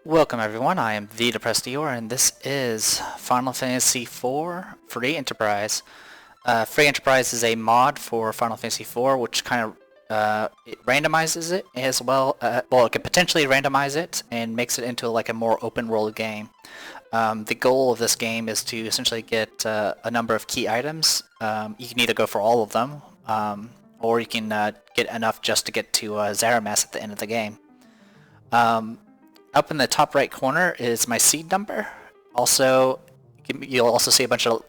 Welcome everyone, I am the Depressed Eeyore, and this is Final Fantasy IV Free Enterprise. Free Enterprise is a mod for Final Fantasy IV which kind of it randomizes it as well. Well, it can potentially randomize it and makes it into like a more open world game. The goal of this game is to essentially get a number of key items. You can either go for all of them, or you can get enough just to get to Zaramas at the end of the game. Up in the top right corner is my seed number. Also, you'll also see a bunch of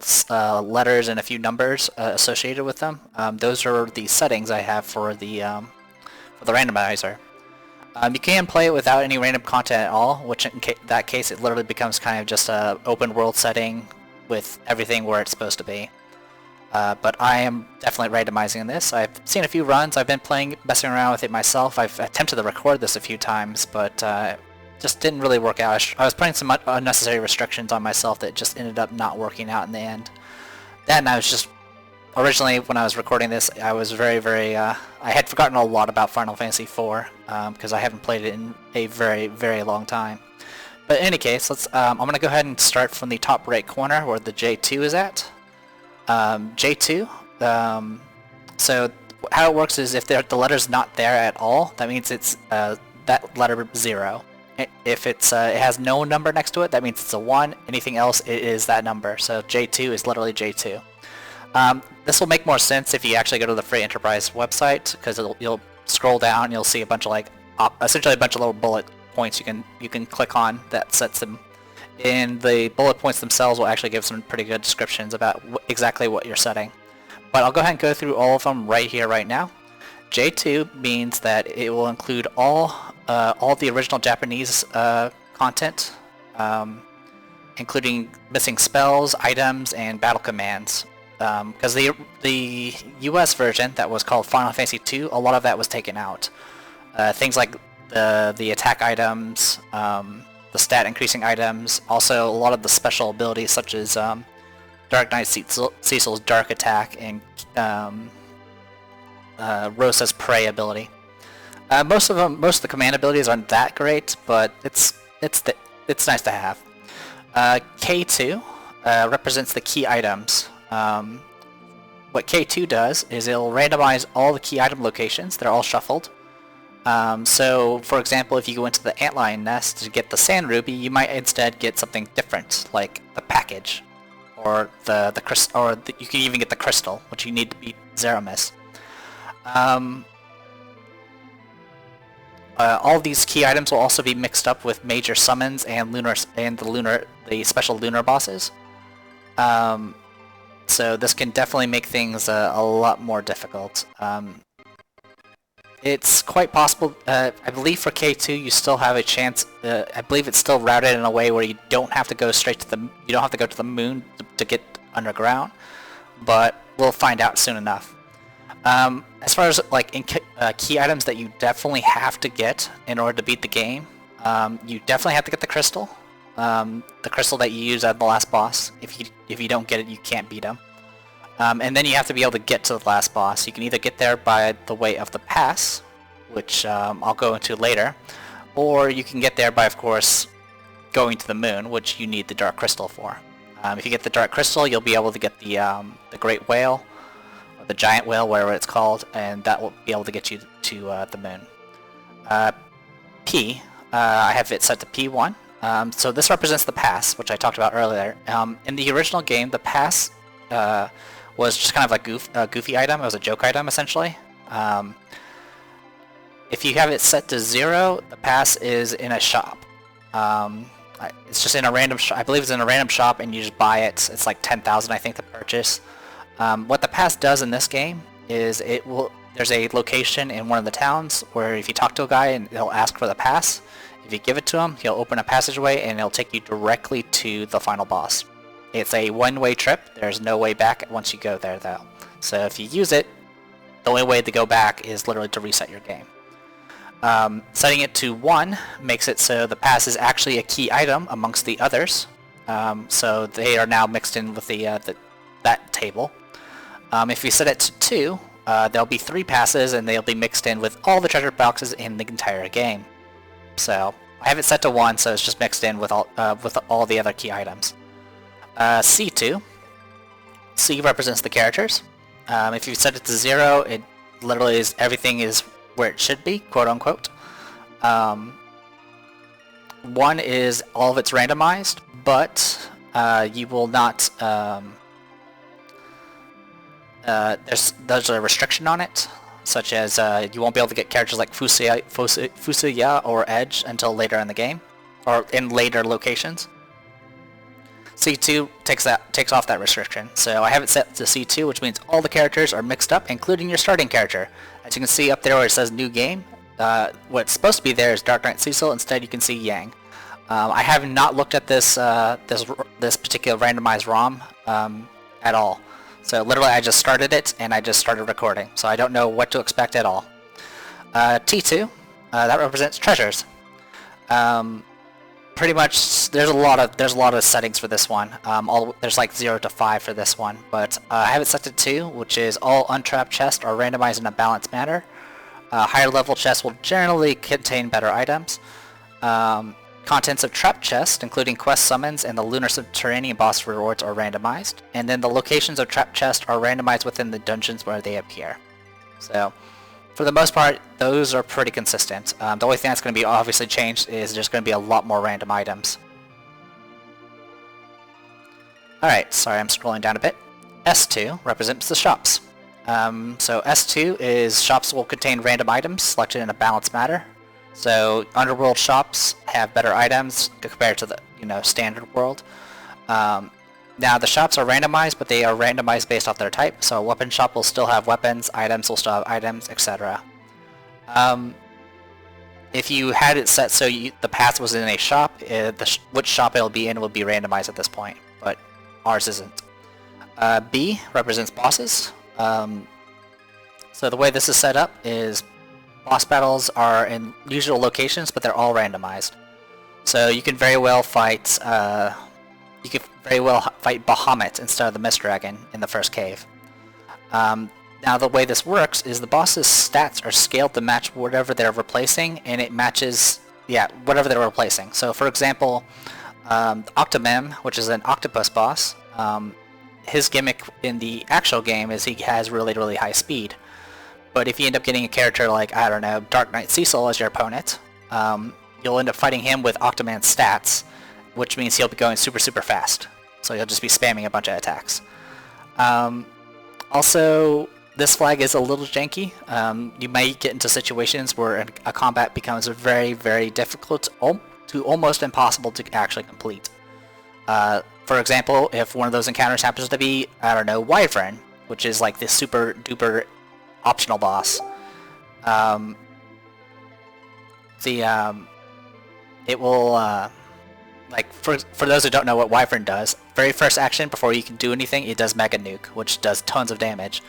letters and a few numbers associated with them. Those are the settings I have for the randomizer. You can play it without any random content at all, which in that case it literally becomes kind of just a open world setting with everything where it's supposed to be. But I am definitely randomizing this. I've seen a few runs. I've been messing around with it myself. I've attempted to record this a few times, but just didn't really work out. I was putting some unnecessary restrictions on myself that just ended up not working out in the end. Then I was just, originally when I was recording this, I was very, I had forgotten a lot about Final Fantasy IV, because I haven't played it in a very long time. But in any case, I'm going to go ahead and start from the top right corner where the J2 is at. J2, so how it works is if the letter's not there at all, that means it's that letter 0. If it has no number next to it, that means it's a 1. Anything else, it is that number. So J2 is literally J2. This will make more sense if you actually go to the Free Enterprise website, because you'll scroll down and you'll see a bunch of essentially a bunch of little bullet points you can click on that sets them. And the bullet points themselves will actually give some pretty good descriptions about exactly what you're setting. But I'll go ahead and go through all of them right here, right now. J2 means that it will include all the original Japanese content, including missing spells, items, and battle commands. Because the US version that was called Final Fantasy II, a lot of that was taken out. Things like the attack items, the stat increasing items, also a lot of the special abilities such as Dark Knight Cecil's Dark Attack and Rosa's Prey ability. Most of the command abilities aren't that great, but it's nice to have. K2 represents the key items. What K2 does is it'll randomize all the key item locations. They're all shuffled. So, for example, if you go into the Antlion Nest to get the Sand Ruby, you might instead get something different, like the package, or you can even get the crystal, which you need to beat Zaramas. All these key items will also be mixed up with major summons and the special lunar bosses. So this can definitely make things a lot more difficult. It's quite possible. I believe for K2 you still have a chance. I believe it's still routed in a way where you don't have to go straight to you don't have to go to the moon to get underground. But we'll find out soon enough. As far as key items that you definitely have to get in order to beat the game, you definitely have to get the crystal. The crystal that you use at the last boss. If you don't get it, you can't beat him. And then you have to be able to get to the last boss. You can either get there by the way of the pass, which I'll go into later, or you can get there by, of course, going to the moon, which you need the Dark Crystal for. If you get the Dark Crystal, you'll be able to get the Great Whale, or the Giant Whale, whatever it's called, and that will be able to get you to the moon. P, I have it set to P1. So this represents the pass, which I talked about earlier. In the original game, the pass was just kind of a goofy item. It was a joke item, essentially. If you have it set to 0, the pass is in a shop. It's just in a random shop. I believe it's in a random shop, and you just buy it. It's like 10,000, I think, to purchase. What the pass does in this game is there's a location in one of the towns where if you talk to a guy and he'll ask for the pass, if you give it to him, he'll open a passageway and it'll take you directly to the final boss. It's a one-way trip. There's no way back once you go there, though. So if you use it, the only way to go back is literally to reset your game. Setting it to 1 makes it so the pass is actually a key item amongst the others. So they are now mixed in with that table. If you set it to 2, there'll be 3 passes and they'll be mixed in with all the treasure boxes in the entire game. So I have it set to 1, so it's just mixed in with all the other key items. C2. C represents the characters. If you set it to 0, it literally is everything is where it should be, quote unquote. 1 is all of it's randomized, but you will not. There's a restriction on it, such as you won't be able to get characters like Fusuya or Edge until later in the game, or in later locations. C2 takes off that restriction, so I have it set to C2, which means all the characters are mixed up, including your starting character. As you can see up there where it says New Game, what's supposed to be there is Dark Knight Cecil. Instead, you can see Yang. I have not looked at this particular randomized ROM at all. So literally, I just started it and I just started recording. So I don't know what to expect at all. T2, that represents treasures. Pretty much, there's a lot of settings for this one. There's like 0 to 5 for this one, but I have it set to 2, which is all untrapped chests are randomized in a balanced manner. Higher level chests will generally contain better items. Contents of trapped chests, including quest summons and the lunar subterranean boss rewards, are randomized, and then the locations of trapped chests are randomized within the dungeons where they appear. So, for the most part, those are pretty consistent. The only thing that's going to be obviously changed is there's going to be a lot more random items. Alright, sorry, I'm scrolling down a bit. S2 represents the shops. So S2 is shops will contain random items selected in a balanced manner. So Underworld shops have better items compared to the standard world. Now the shops are randomized, but they are randomized based off their type. So a weapon shop will still have weapons, items will still have items, etc. If you had it set so the path was in a shop, which shop it'll be in will be randomized at this point, but ours isn't. B represents bosses. So the way this is set up is boss battles are in usual locations, but they're all randomized. So you can very well fight Bahamut instead of the Mist Dragon in the first cave. Now the way this works is the boss's stats are scaled to match whatever they're replacing, and it matches whatever they're replacing. So for example, Octomem, which is an octopus boss, his gimmick in the actual game is he has really, really high speed. But if you end up getting a character like, I don't know, Dark Knight Cecil as your opponent, you'll end up fighting him with Octoman's stats, which means he'll be going super, super fast. So you'll just be spamming a bunch of attacks. Also, this flag is a little janky. You may get into situations where a combat becomes very, very difficult to almost impossible to actually complete. For example, if one of those encounters happens to be, I don't know, Wyvern, which is like this super duper optional boss. It will, like, for those who don't know what Wyvern does, very first action before you can do anything, it does Mega Nuke, which does tons of damage.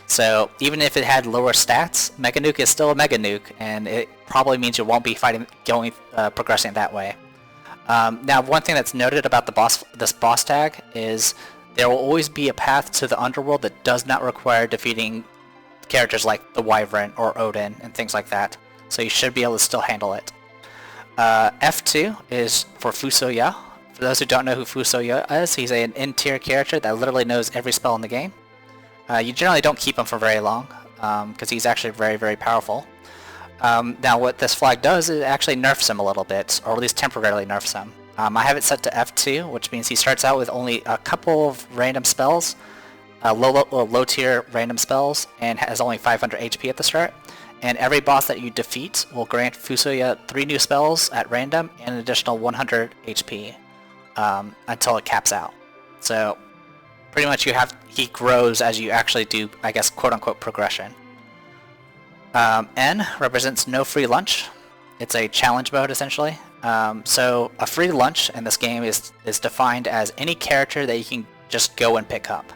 So even if it had lower stats, Mega Nuke is still a Mega Nuke, and it probably means you won't be progressing that way. Now, one thing that's noted about this boss tag is there will always be a path to the underworld that does not require defeating characters like the Wyvern or Odin and things like that. So you should be able to still handle it. F2 is for Fusoya. For those who don't know who Fusoya is, he's an N-tier character that literally knows every spell in the game. You generally don't keep him for very long, because he's actually very, very powerful. Now what this flag does is it actually nerfs him a little bit, or at least temporarily nerfs him. I have it set to F2, which means he starts out with only a couple of random spells, low tier random spells, and has only 500 HP at the start. And every boss that you defeat will grant Fusoya 3 new spells at random and an additional 100 HP until it caps out. So pretty much he grows as you actually do, I guess, quote-unquote progression. N represents no free lunch. It's a challenge mode, essentially. So a free lunch in this game is defined as any character that you can just go and pick up.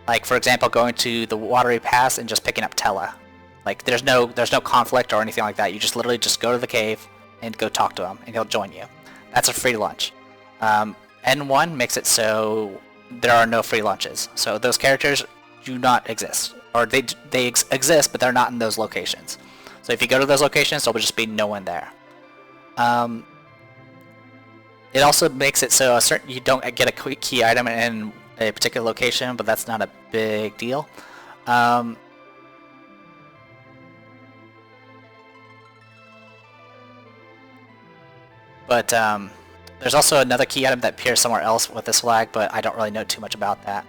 Like, for example, going to the Watery Pass and just picking up Tella. Like, there's no conflict or anything like that. You just literally just go to the cave and go talk to him, and he'll join you. That's a free lunch. N1 makes it so there are no free lunches. So those characters do not exist. Or they exist, but they're not in those locations. So if you go to those locations, there'll just be no one there. It also makes it so you don't get a quick key item in a particular location, but that's not a big deal. There's also another key item that appears somewhere else with this flag, but I don't really know too much about that.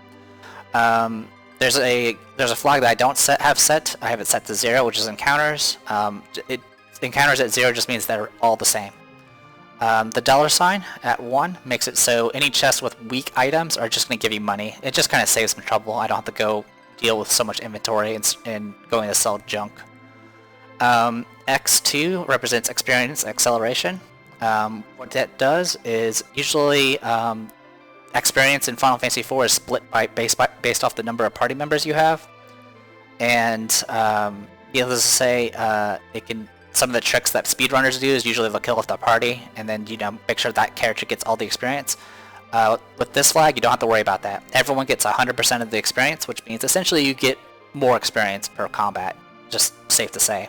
There's a flag that I don't have set. I have it set to 0, which is encounters. Encounters at 0 just means they're all the same. The $sign at 1 makes it so any chests with weak items are just going to give you money. It just kind of saves some trouble. I don't have to go deal with so much inventory and going to sell junk. X2 represents experience acceleration. What that does is usually experience in Final Fantasy IV is split based off the number of party members you have, and needless to say, some of the tricks that speedrunners do is usually they'll kill off the party and then make sure that character gets all the experience. With this flag, you don't have to worry about that. Everyone gets 100% of the experience, which means essentially you get more experience per combat. Just safe to say.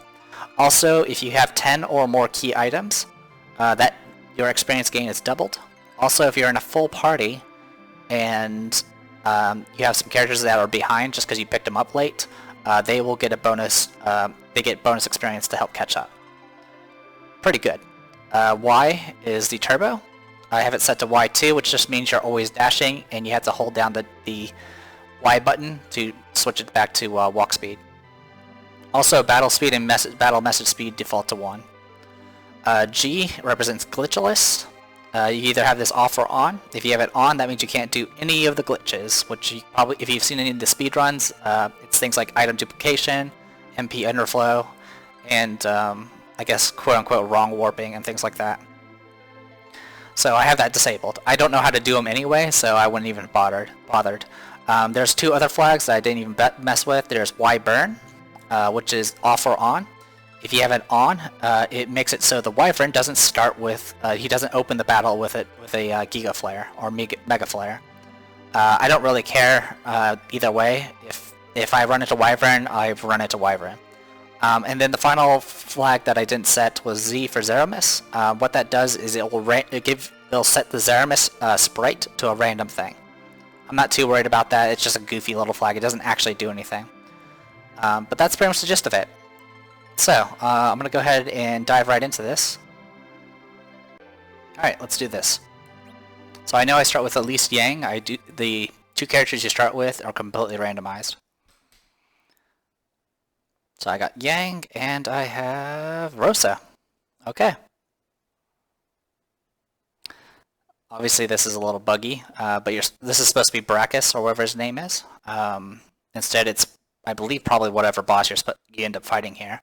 Also, if you have 10 or more key items, that your experience gain is doubled. Also, if you're in a full party and you have some characters that are behind just because you picked them up late, they will get a bonus. They get bonus experience to help catch up. Pretty good. Y is the turbo. I have it set to Y2, which just means you're always dashing, and you have to hold down the Y button to switch it back to walk speed. Also, battle speed and battle message speed default to 1. G represents glitchless. You either have this off or on. If you have it on, that means you can't do any of the glitches, which you probably, if you've seen any of the speedruns, it's things like item duplication, MP underflow, and I guess quote-unquote wrong warping and things like that. So I have that disabled. I don't know how to do them anyway, so I wouldn't even bothered. There's 2 other flags that I didn't even mess with. There's Y burn, which is off or on. If you have it on, it makes it so the Wyvern doesn't start with, he doesn't open the battle with a Giga Flare or Mega Flare. I don't really care either way. If I run into Wyvern, I've run into Wyvern. And then the final flag that I didn't set was Z for Zeramis. What that does is it'll set the Zeramis sprite to a random thing. I'm not too worried about that. It's just a goofy little flag. It doesn't actually do anything. But that's pretty much the gist of it. So, I'm going to go ahead and dive right into this. Alright, let's do this. So I know I start with at least Yang. The 2 characters you start with are completely randomized. So I got Yang, and I have Rosa. Okay. Obviously this is a little buggy, but this is supposed to be Brachus, or whatever his name is. Instead it's, I believe, probably whatever boss you end up fighting here.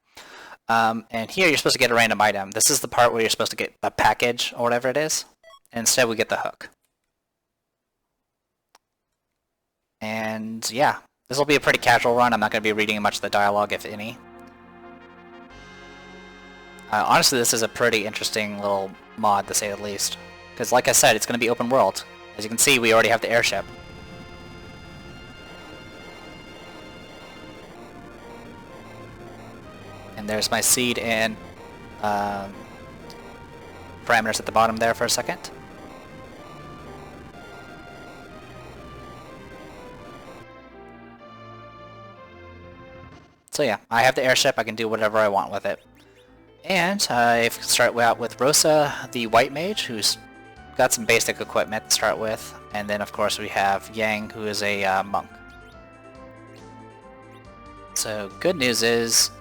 And here you're supposed to get a random item. This is the part where you're supposed to get a package, or whatever it is. And instead we get the hook. And yeah, this will be a pretty casual run. I'm not going to be reading much of the dialogue, if any. Honestly, this is a pretty interesting little mod, to say the least. Because like I said, it's going to be open world. As you can see, we already have the airship. And there's my seed and parameters at the bottom there for a second. So yeah, I have the airship. I can do whatever I want with it. And I start out with Rosa, the white mage, who's got some basic equipment to start with. And then of course we have Yang, who is a monk. So good news is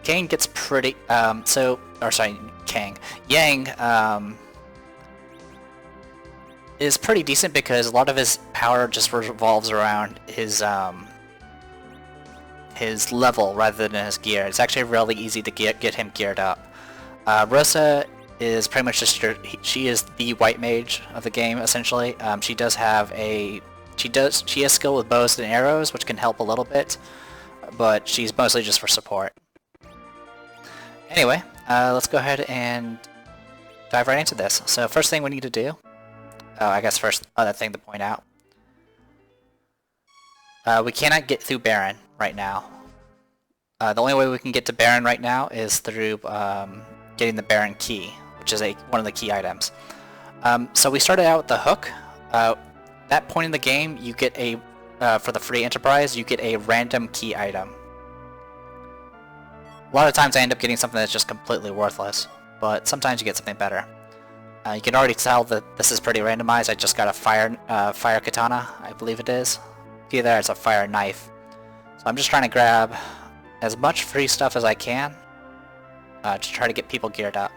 Kang gets pretty, Yang, is pretty decent because a lot of his power just revolves around his level rather than his gear. It's actually really easy to get him geared up. Rosa is pretty much just she is the white mage of the game, essentially. She does have she has skill with bows and arrows, which can help a little bit, but she's mostly just for support. Anyway, let's go ahead and dive right into this. So first thing we need to do, I guess first other thing to point out, we cannot get through Baron right now. The only way we can get to Baron right now is through getting the Baron key, which is one of the key items. So we started out with the hook. That point in the game, you get a, for the free enterprise, you get a random key item. A lot of times I end up getting something that's just completely worthless, but sometimes you get something better. You can already tell that this is pretty randomized. I just got a fire katana, I believe it is. See there, it's a fire knife. So I'm just trying to grab as much free stuff as I can to try to get people geared up.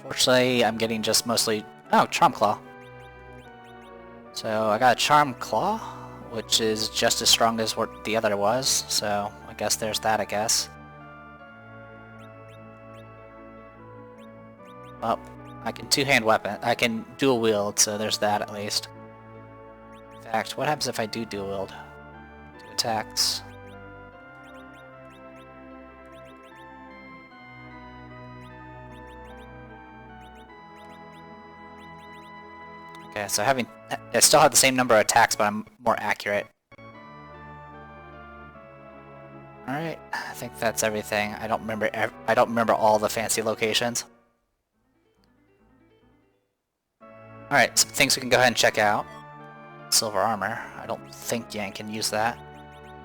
Fortunately, I'm getting just mostly... Oh, Charm Claw. So I got a Charm Claw, which is just as strong as what the other was, so I guess there's that, I guess. Well, I can two-hand weapon. I can dual wield, so there's that at least. In fact, what happens if I do dual wield? 2 attacks. Okay, so I still have the same number of attacks, but I'm more accurate. Alright, I think that's everything. I don't remember all the fancy locations. Alright, some things we can go ahead and check out. Silver armor. I don't think Yang can use that.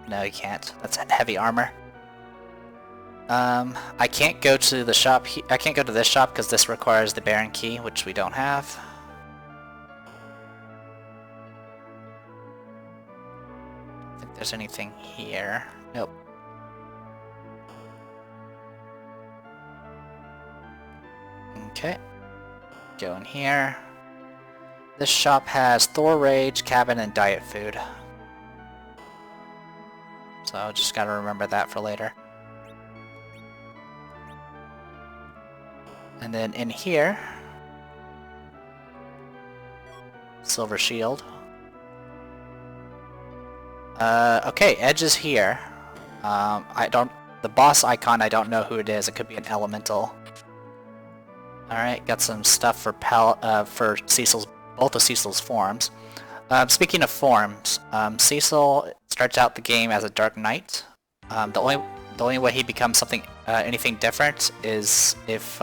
No, you can't. That's heavy armor. I can't go to the shop. I can't go to this shop because this requires the Baron key, which we don't have. I don't think there's anything here. Nope. Okay. Go in here. This shop has Thor Rage, Cabin, and Diet Food. So just gotta remember that for later. And then in here, Silver Shield. Okay, Edge is here. The boss icon, I don't know who it is. It could be an elemental. Alright, got some stuff for Cecil's, both of Cecil's forms. Speaking of forms, Cecil starts out the game as a Dark Knight. The only way he becomes anything different is if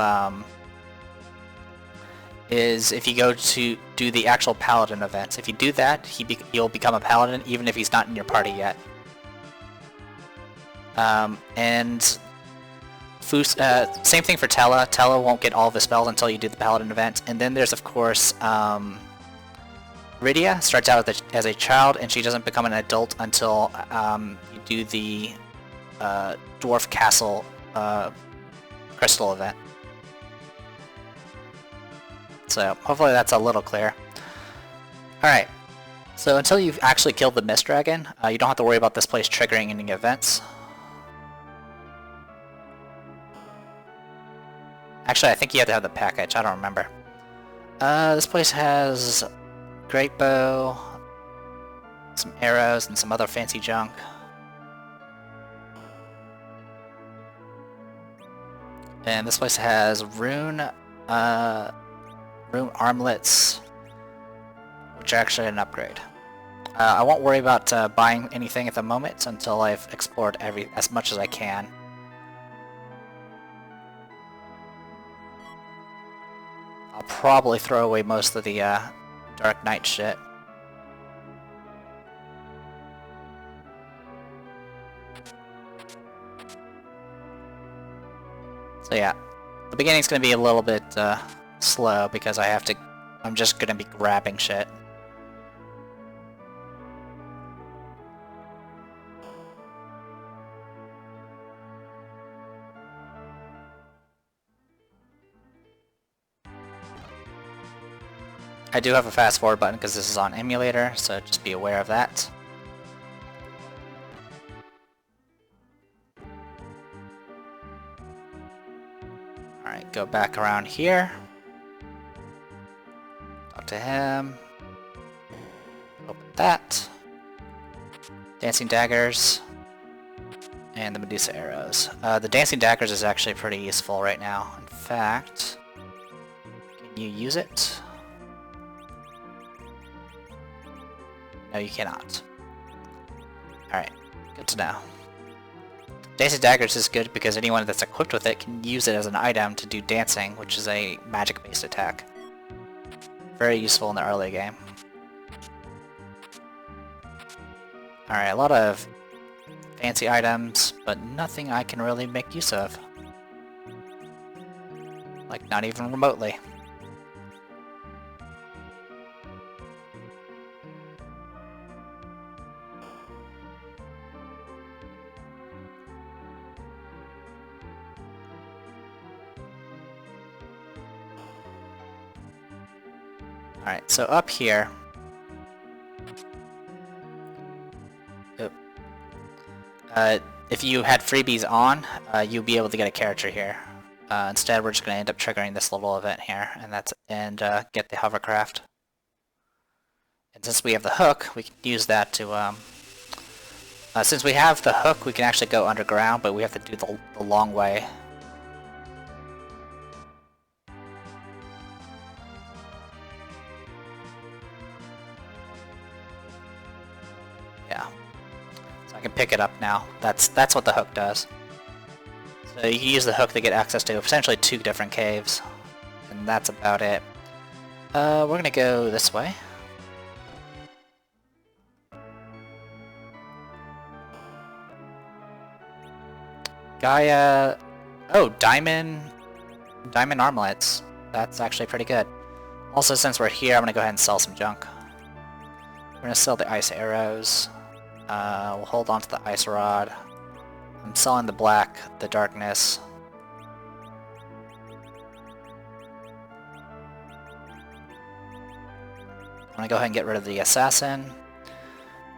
you go to do the actual Paladin events. If you do that, he'll become a Paladin even if he's not in your party yet. Same thing for Tella. Tella won't get all of his spells until you do the Paladin event. And then there's, of course, Rydia starts out as a child, and she doesn't become an adult until you do the Dwarf Castle Crystal event. So hopefully that's a little clear. Alright, so until you've actually killed the Mist Dragon, you don't have to worry about this place triggering any events. Actually, I think you have to have the package. I don't remember. This place has great bow, some arrows, and some other fancy junk. And this place has rune armlets, which are actually an upgrade. I won't worry about buying anything at the moment until I've explored as much as I can. I'll probably throw away most of the Dark Knight shit. So yeah, the beginning's gonna be a little bit slow because I'm just gonna be grabbing shit. I do have a fast forward button because this is on emulator, so just be aware of that. Alright, go back around here. Talk to him. Open that. Dancing Daggers. And the Medusa Arrows. The Dancing Daggers is actually pretty useful right now. In fact, can you use it? No, you cannot. Alright, good to know. Dancing Daggers is good because anyone that's equipped with it can use it as an item to do dancing, which is a magic-based attack. Very useful in the early game. Alright, a lot of fancy items, but nothing I can really make use of. Like, not even remotely. Alright, so up here... if you had freebies on, you'll be able to get a character here. Instead, we're just going to end up triggering this little event here, and get the hovercraft. And since we have the hook, we can use that to... since we have the hook, we can actually go underground, but we have to do the long way. Yeah. So I can pick it up now. That's what the hook does. So you can use the hook to get access to essentially 2 different caves. And that's about it. We're gonna go this way. Gaia... Oh, diamond armlets. That's actually pretty good. Also, since we're here, I'm gonna go ahead and sell some junk. We're gonna sell the ice arrows. We'll hold on to the ice rod. I'm selling the black, the darkness. I'm gonna go ahead and get rid of the assassin.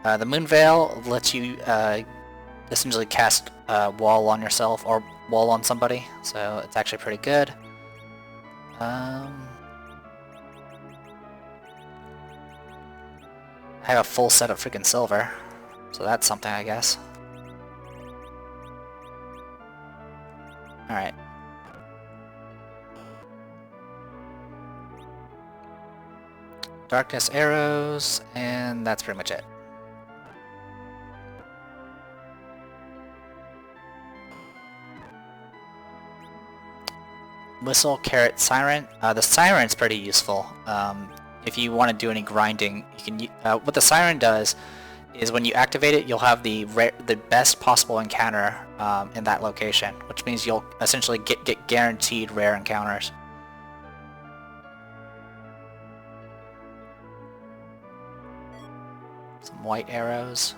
The moon veil lets you essentially cast wall on yourself or wall on somebody, so it's actually pretty good. I have a full set of freaking silver, so that's something, I guess. Alright. Darkness arrows, and that's pretty much it. Whistle, carrot, siren. The siren's pretty useful. If you want to do any grinding, you can. What the siren does is when you activate it, you'll have the best possible encounter in that location, which means you'll essentially get guaranteed rare encounters. Some white arrows.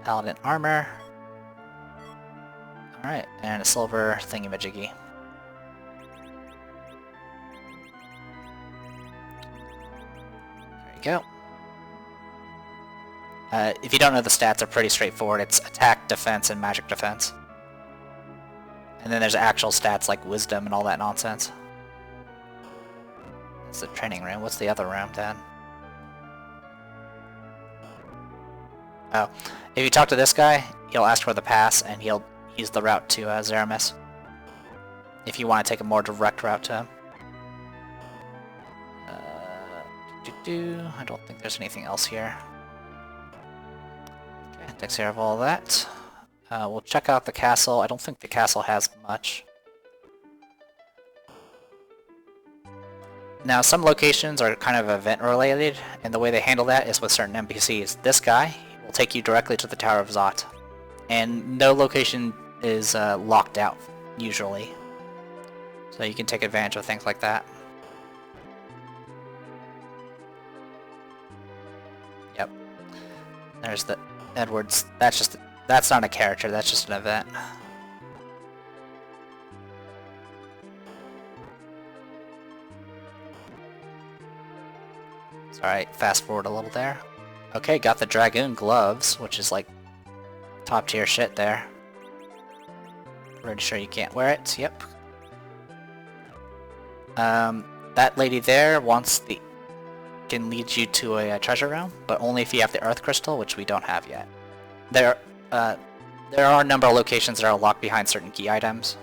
Paladin armor. Alright, and a silver thingamajiggy. There you go. If you don't know, the stats are pretty straightforward. It's attack, defense, and magic defense. And then there's actual stats like wisdom and all that nonsense. That's the training room. What's the other room then? Oh, if you talk to this guy, he'll ask for the pass, and he'll use the route to Zeramis. If you want to take a more direct route to him. I don't think there's anything else here. Okay, takes care of all that. We'll check out the castle. I don't think the castle has much. Now, some locations are kind of event-related, and the way they handle that is with certain NPCs. This guy will take you directly to the Tower of Zot. And no location is locked out, usually. So you can take advantage of things like that. Yep. There's the Edwards. That's not a character, that's just an event. Alright, fast forward a little there. Okay, got the Dragoon gloves, which is like top tier shit there. Pretty sure you can't wear it, yep. That lady there can lead you to a treasure room, but only if you have the Earth Crystal, which we don't have yet. There are a number of locations that are locked behind certain key items,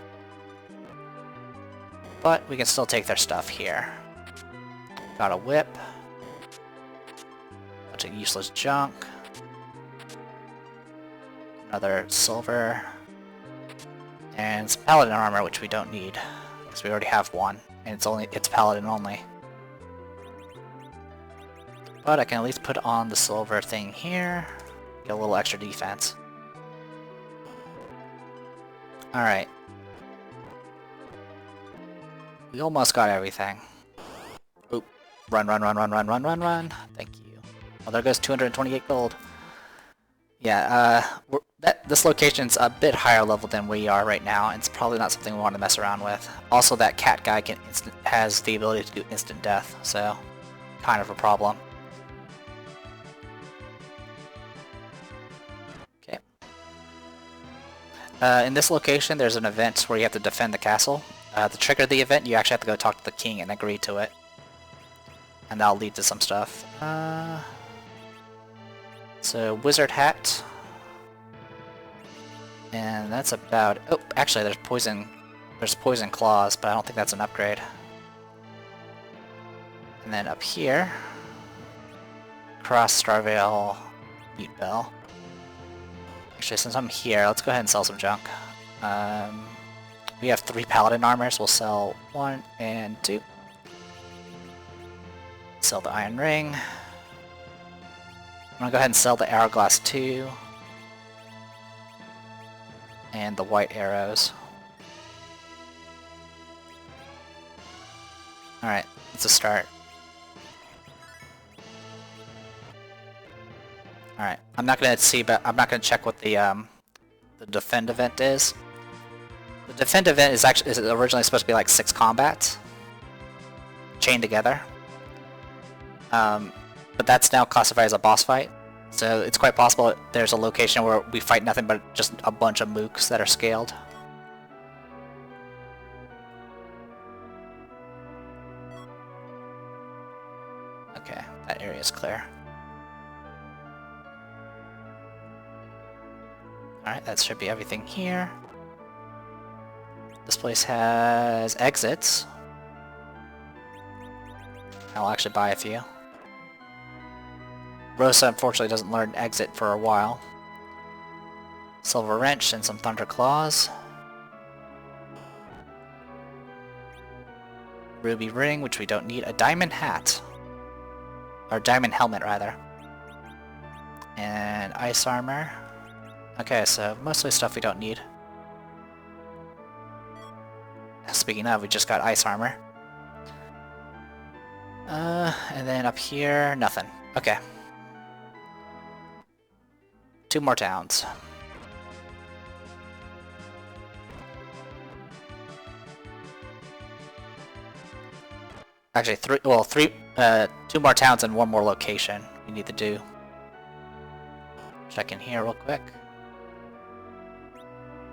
but we can still take their stuff here. Got a whip. Bunch of useless junk. Another silver. And some paladin armor, which we don't need, because we already have one, and it's paladin only. But I can at least put on the silver thing here, get a little extra defense. Alright. We almost got everything. Oop. Run, run, run, run, run, run, run, run. Thank you. Oh, there goes 228 gold. Yeah, this location's a bit higher level than we are right now, and it's probably not something we want to mess around with. Also, that cat guy has the ability to do instant death, so kind of a problem. Okay. In this location, there's an event where you have to defend the castle. To trigger the event, you actually have to go talk to the king and agree to it. And that'll lead to some stuff. So, wizard hat. And that's about... Oh, actually there's poison claws, but I don't think that's an upgrade. And then up here... Cross Starveil Mute Bell. Actually, since I'm here, let's go ahead and sell some junk. We have 3 paladin armors, we'll sell 1 and 2. Sell the iron ring. I'm gonna go ahead and sell the hourglass 2. And the white arrows. Alright, it's a start. Alright, I'm not gonna check what the defend event is. The defend event is originally supposed to be like 6 combats chained together. But that's now classified as a boss fight. So it's quite possible there's a location where we fight nothing but just a bunch of mooks that are scaled. Okay, that area is clear. Alright, that should be everything here. This place has exits. I'll actually buy a few. Rosa unfortunately doesn't learn exit for a while. Silver wrench and some thunder claws. Ruby ring, which we don't need. A diamond hat. Or diamond helmet, rather. And ice armor. Okay, so mostly stuff we don't need. Speaking of, we just got ice armor. And then up here, nothing. Okay. 2 more towns. Actually, 2 more towns and 1 more location we need to do. Check in here real quick.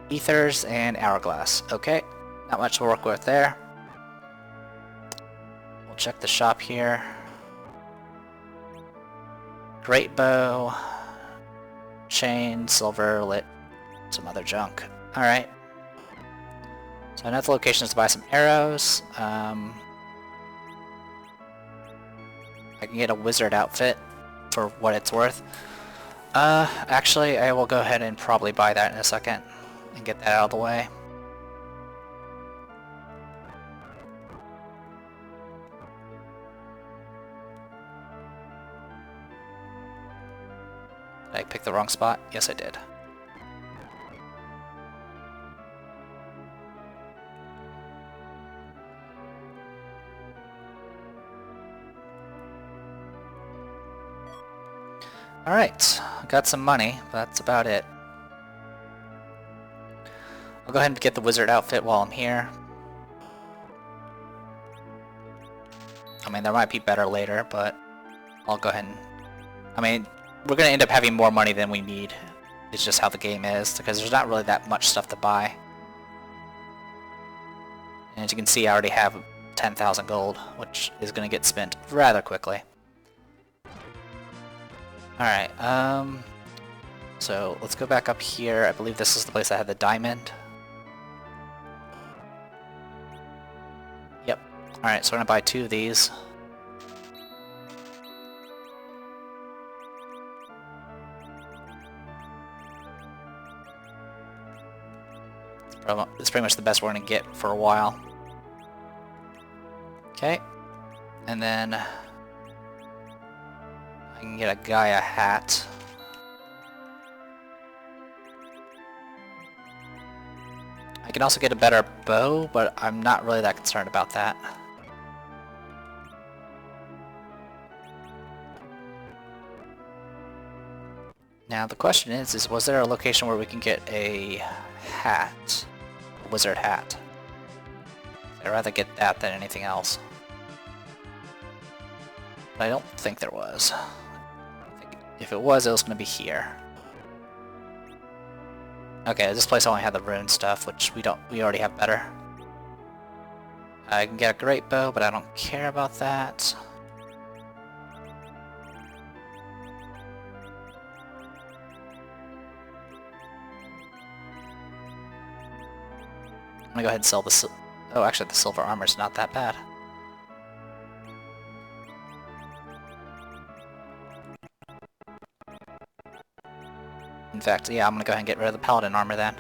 Ethers and hourglass. Okay, not much to work with there. We'll check the shop here. Great bow. Chain, silver, lit, some other junk. Alright. So another location is to buy some arrows. I can get a wizard outfit for what it's worth. Actually, I will go ahead and probably buy that in a second and get that out of the way. Did I pick the wrong spot? Yes, I did. Alright, got some money, but that's about it. I'll go ahead and get the wizard outfit while I'm here. I mean, there might be better later, but I'll go ahead and... I mean, we're going to end up having more money than we need. It's just how the game is, because there's not really that much stuff to buy. And as you can see, I already have 10,000 gold, which is going to get spent rather quickly. Alright, so let's go back up here. I believe this is the place that had the diamond. Yep. Alright, so we're gonna buy 2 of these. It's pretty much the best we're gonna get for a while. Okay, and then I can get a guy a hat. I can also get a better bow, but I'm not really that concerned about that. Now the question is was there a location where we can get a hat? A wizard hat? I'd rather get that than anything else. But I don't think there was. I think if it was going to be here. Okay, this place only had the rune stuff, which we already have better. I can get a great bow, but I don't care about that. I'm gonna go ahead and sell the oh, actually the silver armor's not that bad. In fact, yeah, I'm gonna go ahead and get rid of the paladin armor then.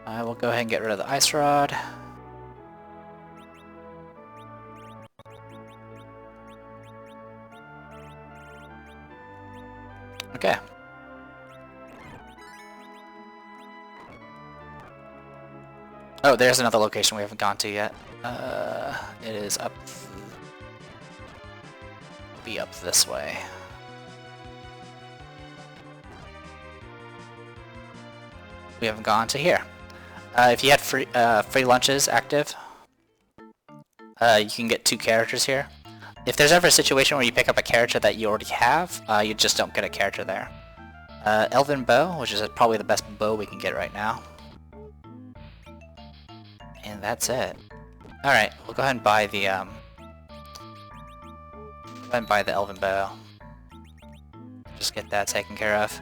I will go ahead and get rid of the ice rod. Okay. Oh, there's another location we haven't gone to yet. It is up... be up this way. We haven't gone to here. If you had free lunches active, you can get 2 characters here. If there's ever a situation where you pick up a character that you already have, you just don't get a character there. Elven Bow, which is probably the best bow we can get right now. And that's it. Alright, we'll go ahead and buy the Elven Bow. Just get that taken care of.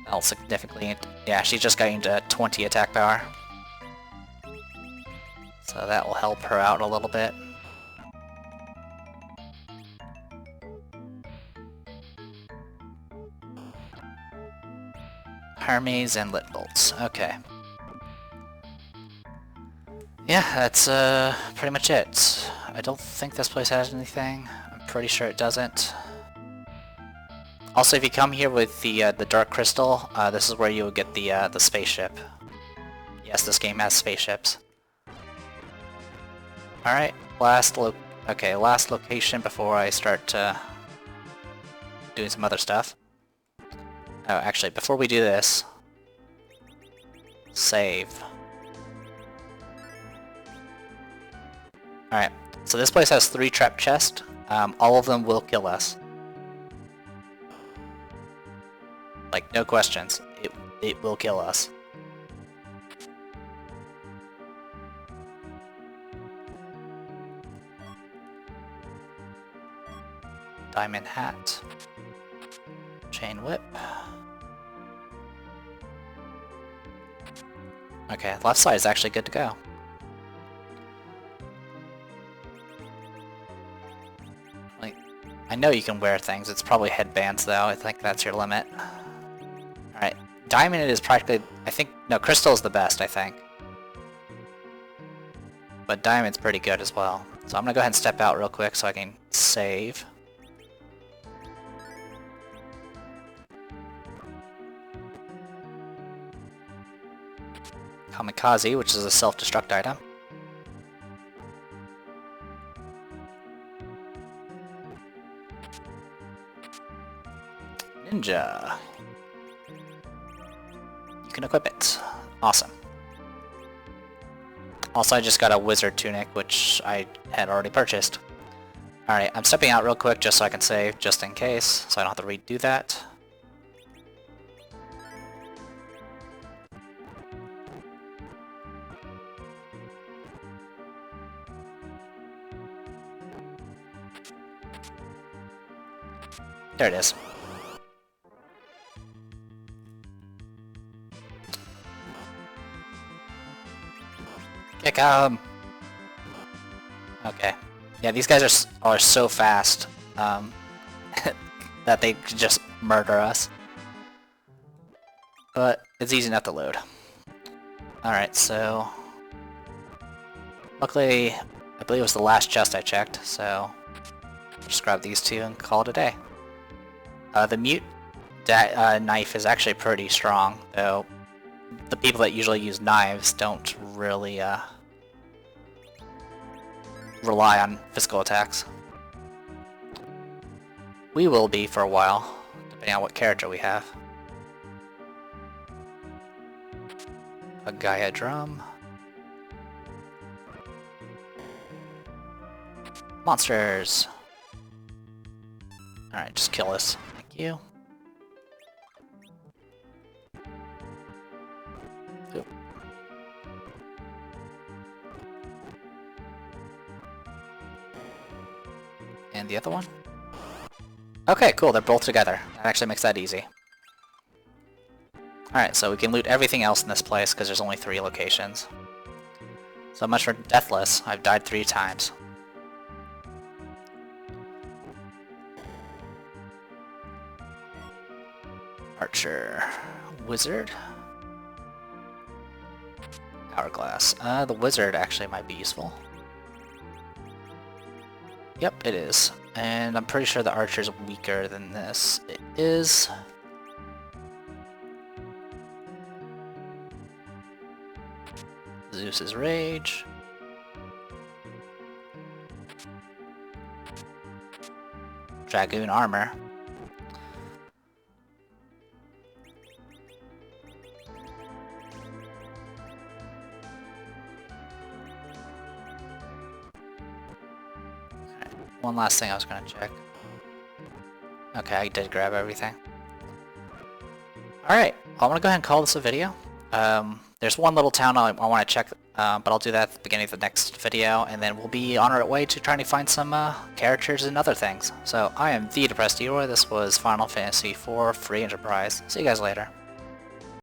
That'll significantly... yeah, she's just getting to 20 attack power. So that will help her out a little bit. Hermes and Lit Bolts. Okay. Yeah, that's pretty much it. I don't think this place has anything. I'm pretty sure it doesn't. Also, if you come here with the Dark Crystal, this is where you'll get the spaceship. Yes, this game has spaceships. All right, last location before I start doing some other stuff. Oh, actually, before we do this, save. Alright, so this place has 3 trap chests. All of them will kill us. Like, no questions. It will kill us. Diamond hat. Chain whip. Okay, left side is actually good to go. Like, I know you can wear things. It's probably headbands though. I think that's your limit. Alright, diamond is practically... I think... no, crystal is the best, I think. But diamond's pretty good as well. So I'm gonna go ahead and step out real quick so I can save. Kamikaze, which is a self-destruct item. Ninja. You can equip it. Awesome. Also, I just got a wizard tunic, which I had already purchased. Alright, I'm stepping out real quick just so I can save, just in case, so I don't have to redo that. There it is. Kick 'em! Okay. Yeah, these guys are so fast that they could just murder us. But it's easy enough to load. Alright, so... Luckily, I believe it was the last chest I checked, so... Just grab these two and call it a day. The mute knife is actually pretty strong, though the people that usually use knives don't really rely on physical attacks. We will be for a while, depending on what character we have. A Gaia drum. Monsters! Alright, just kill this. Thank you. Oop. And the other one? Okay, cool, they're both together. That actually makes that easy. Alright, so we can loot everything else in this place because there's only 3 locations. So much for Deathless. I've died 3 times. Archer. Wizard. Hourglass. The wizard actually might be useful. Yep, it is. And I'm pretty sure the archer's weaker than this. It is. Zeus's Rage. Dragoon Armor. One last thing I was going to check. Okay, I did grab everything. Alright, I want to go ahead and call this a video. There's one little town I want to check, but I'll do that at the beginning of the next video, and then we'll be on our way to trying to find some characters and other things. So, I am the Depressed Eroy. This was Final Fantasy IV Free Enterprise. See you guys later.